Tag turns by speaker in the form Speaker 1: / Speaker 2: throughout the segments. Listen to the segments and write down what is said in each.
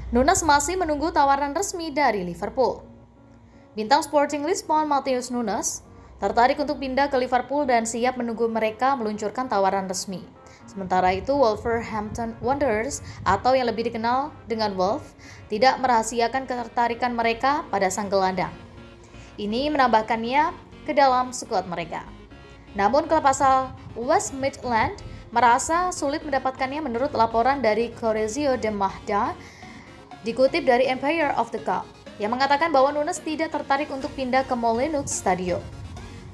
Speaker 1: Nunes masih menunggu tawaran resmi dari Liverpool. Bintang Sporting Lisbon Matheus Nunes tertarik untuk pindah ke Liverpool dan siap menunggu mereka meluncurkan tawaran resmi. Sementara itu, Wolverhampton Wanderers atau yang lebih dikenal dengan Wolf tidak merahasiakan ketertarikan mereka pada sang gelandang. Ini menambahkannya ke dalam skuad mereka. Namun klub asal West Midlands merasa sulit mendapatkannya menurut laporan dari Correo de Mahda dikutip dari Empire of the Cup yang mengatakan bahwa Nunes tidak tertarik untuk pindah ke Molineux Stadium.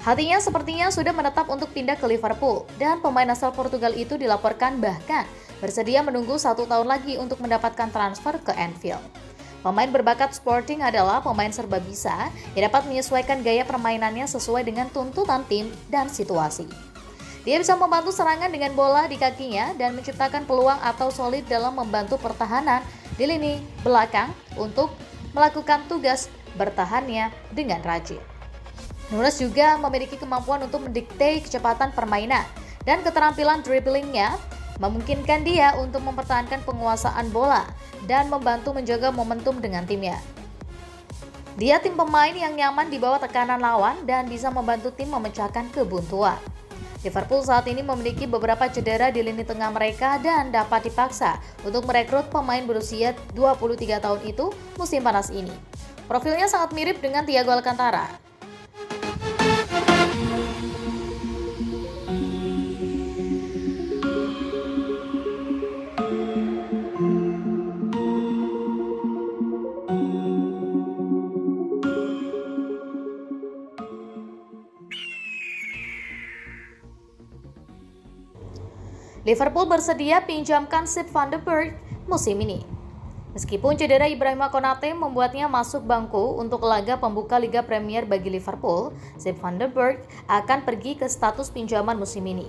Speaker 1: Hatinya sepertinya sudah menetap untuk pindah ke Liverpool dan pemain asal Portugal itu dilaporkan bahkan bersedia menunggu 1 tahun lagi untuk mendapatkan transfer ke Anfield. Pemain berbakat Sporting adalah pemain serba bisa yang dapat menyesuaikan gaya permainannya sesuai dengan tuntutan tim dan situasi. Dia bisa membantu serangan dengan bola di kakinya dan menciptakan peluang atau solid dalam membantu pertahanan di lini belakang untuk melakukan tugas bertahannya dengan rajin. Nunes juga memiliki kemampuan untuk mendikte kecepatan permainan dan keterampilan dribblingnya memungkinkan dia untuk mempertahankan penguasaan bola dan membantu menjaga momentum dengan timnya. Dia tim pemain yang nyaman di bawah tekanan lawan dan bisa membantu tim memecahkan kebuntuan. Liverpool saat ini memiliki beberapa cedera di lini tengah mereka dan dapat dipaksa untuk merekrut pemain berusia 23 tahun itu musim panas ini. Profilnya sangat mirip dengan Thiago Alcantara. Liverpool bersedia pinjamkan Sepp van der Berg musim ini. Meskipun cedera Ibrahima Konate membuatnya masuk bangku untuk laga pembuka Liga Premier bagi Liverpool, Sepp van der Berg akan pergi ke status pinjaman musim ini.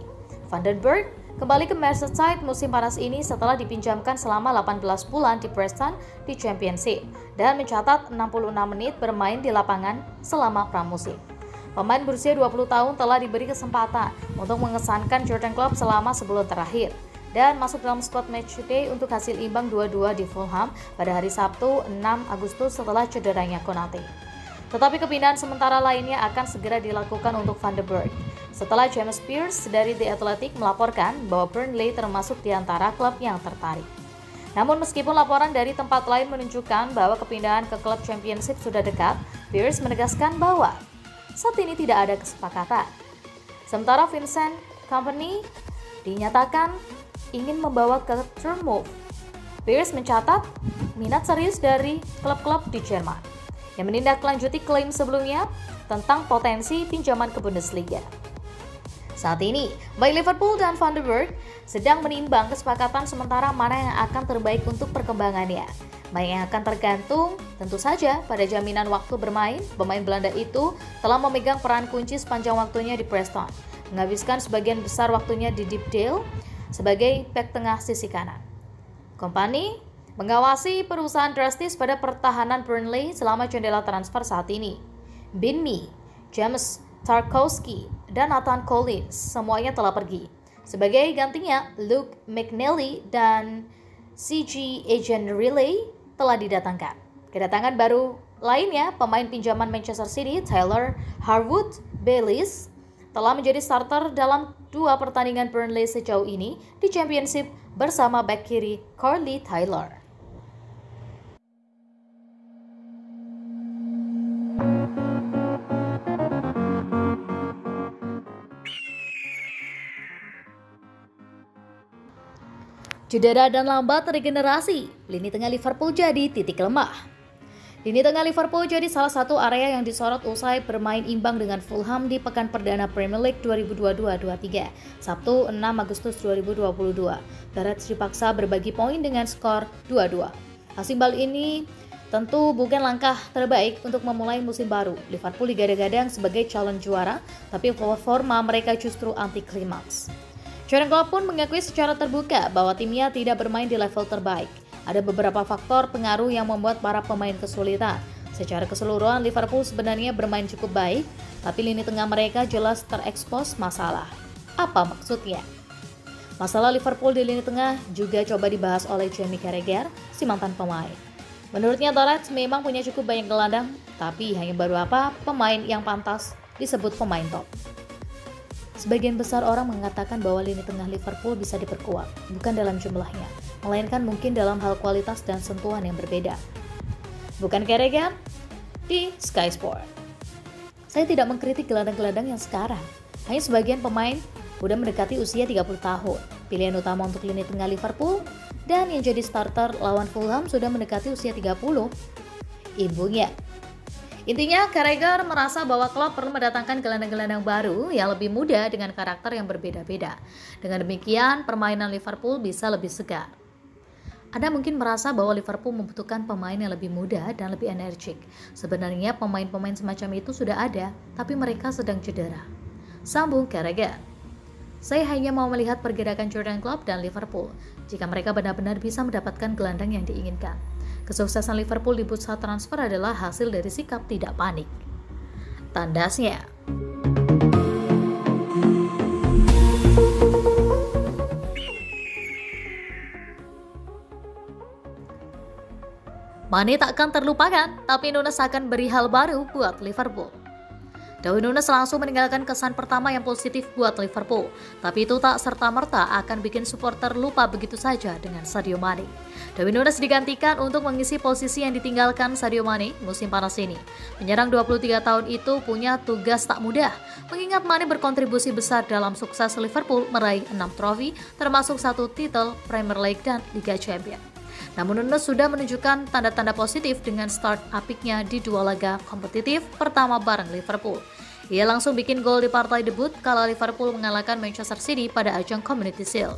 Speaker 1: Van der Berg kembali ke Merseyside musim panas ini setelah dipinjamkan selama 18 bulan di Preston di Championship dan mencatat 66 menit bermain di lapangan selama pramusim. Pemain berusia 20 tahun telah diberi kesempatan untuk mengesankan Jurgen Klopp selama sebelum terakhir dan masuk dalam squad matchday untuk hasil imbang 2-2 di Fulham pada hari Sabtu 6 Agustus setelah cederanya Konate. Tetapi kepindahan sementara lainnya akan segera dilakukan untuk Van der Berg setelah James Pearce dari The Athletic melaporkan bahwa Burnley termasuk di antara klub yang tertarik. Namun meskipun laporan dari tempat lain menunjukkan bahwa kepindahan ke klub Championship sudah dekat, Pearce menegaskan bahwa saat ini tidak ada kesepakatan. Sementara Vincent Kompany dinyatakan ingin membawa ke Bournemouth. Pearce mencatat minat serius dari klub-klub di Jerman yang menindaklanjuti klaim sebelumnya tentang potensi pinjaman ke Bundesliga. Saat ini, baik Liverpool dan Van der Berg sedang menimbang kesepakatan sementara mana yang akan terbaik untuk perkembangannya. Banyak yang akan tergantung tentu saja pada jaminan waktu bermain. Pemain Belanda itu telah memegang peran kunci sepanjang waktunya di Preston, menghabiskan sebagian besar waktunya di Deepdale sebagai bek tengah sisi kanan. Kompany mengawasi perusahaan drastis pada pertahanan Burnley selama jendela transfer saat ini. Ben Mee, James Tarkowski, dan Nathan Collins semuanya telah pergi. Sebagai gantinya, Luke McNeely dan CG Agent Riley telah didatangkan. Kedatangan baru lainnya, pemain pinjaman Manchester City, Tyler Harwood-Bellis, telah menjadi starter dalam 2 pertandingan Burnley sejauh ini di Championship bersama bek kiri Carly Taylor. Cedera dan lambat regenerasi, lini tengah Liverpool jadi titik lemah. Lini tengah Liverpool jadi salah satu area yang disorot usai bermain imbang dengan Fulham di pekan perdana Premier League 2022-23, Sabtu 6 Agustus 2022. The Reds dipaksa berbagi poin dengan skor 2-2. Hasil imbang ini tentu bukan langkah terbaik untuk memulai musim baru. Liverpool digadang-gadang sebagai calon juara, tapi performa mereka justru anti klimaks. Jurgen Klopp pun mengakui secara terbuka bahwa timnya tidak bermain di level terbaik. Ada beberapa faktor pengaruh yang membuat para pemain kesulitan. Secara keseluruhan, Liverpool sebenarnya bermain cukup baik, tapi lini tengah mereka jelas terekspos masalah. Apa maksudnya? Masalah Liverpool di lini tengah juga coba dibahas oleh Jamie Carragher, si mantan pemain. Menurutnya Torres memang punya cukup banyak gelandang, tapi hanya beberapa pemain yang pantas disebut pemain top. Sebagian besar orang mengatakan bahwa lini tengah Liverpool bisa diperkuat, bukan dalam jumlahnya, melainkan mungkin dalam hal kualitas dan sentuhan yang berbeda. Bukan Carragher di Sky Sport. Saya tidak mengkritik gelandang-gelandang yang sekarang, hanya sebagian pemain udah mendekati usia 30 tahun. Pilihan utama untuk lini tengah Liverpool dan yang jadi starter lawan Fulham sudah mendekati usia 30. Ibunya. Intinya, Carragher merasa bahwa klub perlu mendatangkan gelandang-gelandang baru yang lebih muda dengan karakter yang berbeda-beda. Dengan demikian, permainan Liverpool bisa lebih segar. Anda mungkin merasa bahwa Liverpool membutuhkan pemain yang lebih muda dan lebih energik. Sebenarnya pemain-pemain semacam itu sudah ada, tapi mereka sedang cedera. Sambung Carragher. Saya hanya mau melihat pergerakan Jurgen Klopp dan Liverpool, jika mereka benar-benar bisa mendapatkan gelandang yang diinginkan. Kesuksesan Liverpool di bursa transfer adalah hasil dari sikap tidak panik. Tandasnya. Mane takkan terlupakan, tapi Nunes akan beri hal baru buat Liverpool. Darwin Nunes langsung meninggalkan kesan pertama yang positif buat Liverpool, tapi itu tak serta-merta akan bikin supporter lupa begitu saja dengan Sadio Mane. Darwin Nunes digantikan untuk mengisi posisi yang ditinggalkan Sadio Mane musim panas ini. Penyerang 23 tahun itu punya tugas tak mudah, mengingat Mane berkontribusi besar dalam sukses Liverpool meraih 6 trofi, termasuk 1 titel Premier League dan Liga Champions. Namun Nunes sudah menunjukkan tanda-tanda positif dengan start apiknya di 2 laga kompetitif pertama bareng Liverpool. Ia langsung bikin gol di partai debut kala Liverpool mengalahkan Manchester City pada ajang Community Shield.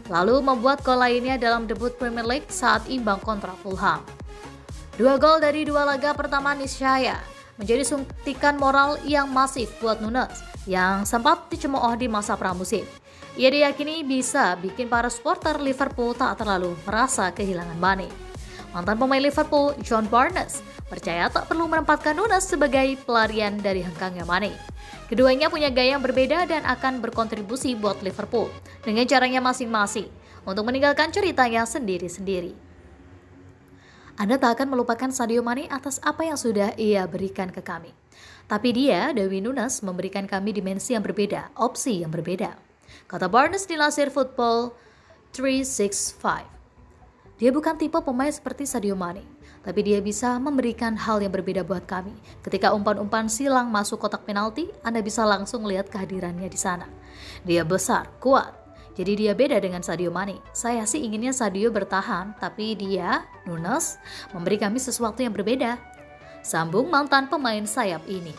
Speaker 1: Lalu membuat gol lainnya dalam debut Premier League saat imbang kontra Fulham. 2 gol dari 2 laga pertama niscaya menjadi suntikan moral yang masif buat Nunes yang sempat dicemooh di masa pramusim. Ia diyakini bisa bikin para supporter Liverpool tak terlalu merasa kehilangan Mane. Mantan pemain Liverpool, John Barnes, percaya tak perlu menempatkan Nunes sebagai pelarian dari hengkangnya Mane. Keduanya punya gaya yang berbeda dan akan berkontribusi buat Liverpool dengan caranya masing-masing untuk meninggalkan ceritanya sendiri-sendiri. Anda tak akan melupakan Sadio Mane atas apa yang sudah ia berikan ke kami. Tapi dia, Darwin Nunes, memberikan kami dimensi yang berbeda, opsi yang berbeda. Kata Barnes dilansir Football 365. Dia bukan tipe pemain seperti Sadio Mane, tapi dia bisa memberikan hal yang berbeda buat kami. Ketika umpan-umpan silang masuk kotak penalti, Anda bisa langsung melihat kehadirannya di sana. Dia besar, kuat, jadi dia beda dengan Sadio Mane. Saya sih inginnya Sadio bertahan, tapi dia, Nunes, memberi kami sesuatu yang berbeda. Sambung mantan pemain sayap ini.